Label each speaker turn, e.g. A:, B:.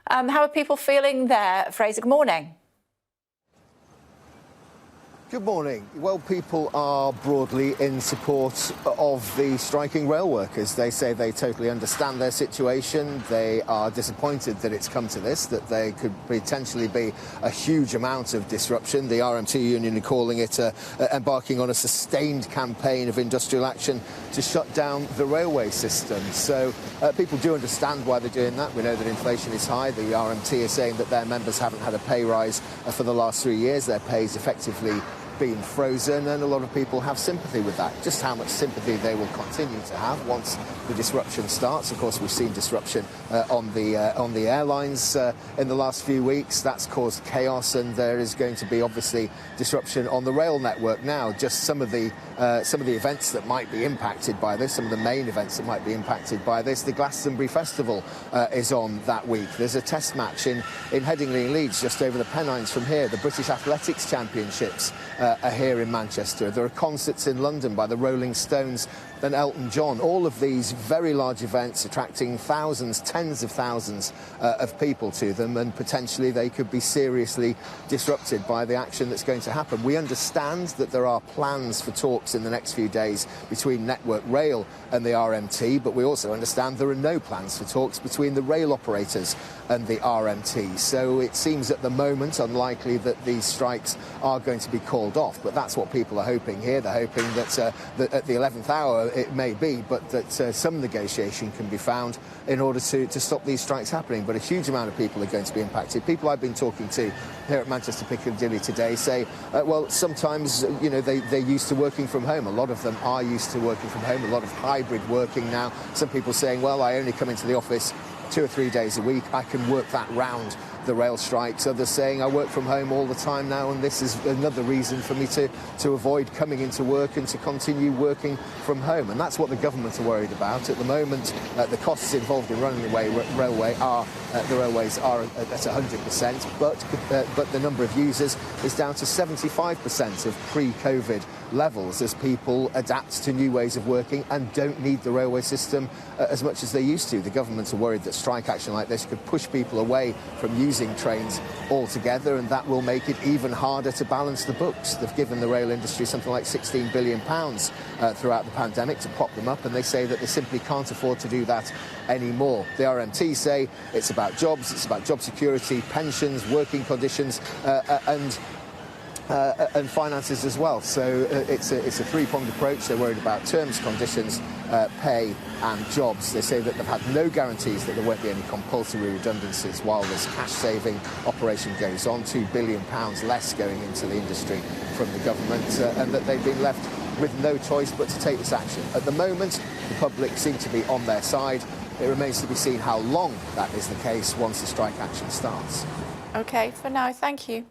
A: How are people feeling there? Fraser, good morning.
B: Good morning. Well, people are broadly in support of the striking rail workers. They say they totally understand their situation. They are disappointed that it's come to this, that there could potentially be a huge amount of disruption. The RMT union are calling it embarking on a sustained campaign of industrial action to shut down the railway system. So people do understand why they're doing that. We know that inflation is high. The RMT is saying that their members haven't had a pay rise for the last 3 years. Their pay is effectively been frozen, and a lot of people have sympathy with that. Just how much sympathy they will continue to have once the disruption starts. Of course, we've seen disruption on the airlines in the last few weeks. That's caused chaos, and there is going to be obviously disruption on the rail network now. Just some of the events that might be impacted by this, some of the main events that might be impacted by this. The Glastonbury Festival is on that week. There's a test match in Headingley and Leeds, just over the Pennines from here. The British Athletics Championships are here in Manchester. There are concerts in London by the Rolling Stones and Elton John. All of these very large events attracting thousands, tens of thousands of people to them, and potentially they could be seriously disrupted by the action that's going to happen. We understand that there are plans for talks in the next few days between Network Rail and the RMT, but we also understand there are no plans for talks between the rail operators and the RMT. So it seems at the moment unlikely that these strikes are going to be called off, but that's what people are hoping here. They're hoping that at the 11th hour it may be, but that some negotiation can be found in order to stop these strikes happening. But a huge amount of people are going to be impacted. People I've been talking to here at Manchester Piccadilly today say, well, sometimes, you know, they're used to working from home. A lot of them are used to working from home, a lot of hybrid working now. Some people saying, well, I only come into the office 2 or 3 days a week. I can work that round the rail strikes. Others saying I work from home all the time now, and this is another reason for me to avoid coming into work and to continue working from home. And that's what the government are worried about. At the moment, the costs involved in running the railways are at 100%, but the number of users is down to 75% of pre-COVID levels as people adapt to new ways of working and don't need the railway system as much as they used to. The government are worried that strike action like this could push people away from using trains altogether, and that will make it even harder to balance the books. They've given the rail industry something like £16 billion throughout the pandemic to prop them up, and they say that they simply can't afford to do that anymore. The RMT say it's about jobs, it's about job security, pensions, working conditions, and finances as well. So it's a three-pronged approach. They're worried about terms, conditions, pay and jobs. They say that they've had no guarantees that there won't be any compulsory redundancies while this cash-saving operation goes on. £2 billion less going into the industry from the government, and that they've been left with no choice but to take this action. At the moment, the public seem to be on their side. It remains to be seen how long that is the case once the strike action starts.
A: OK, for now, thank you.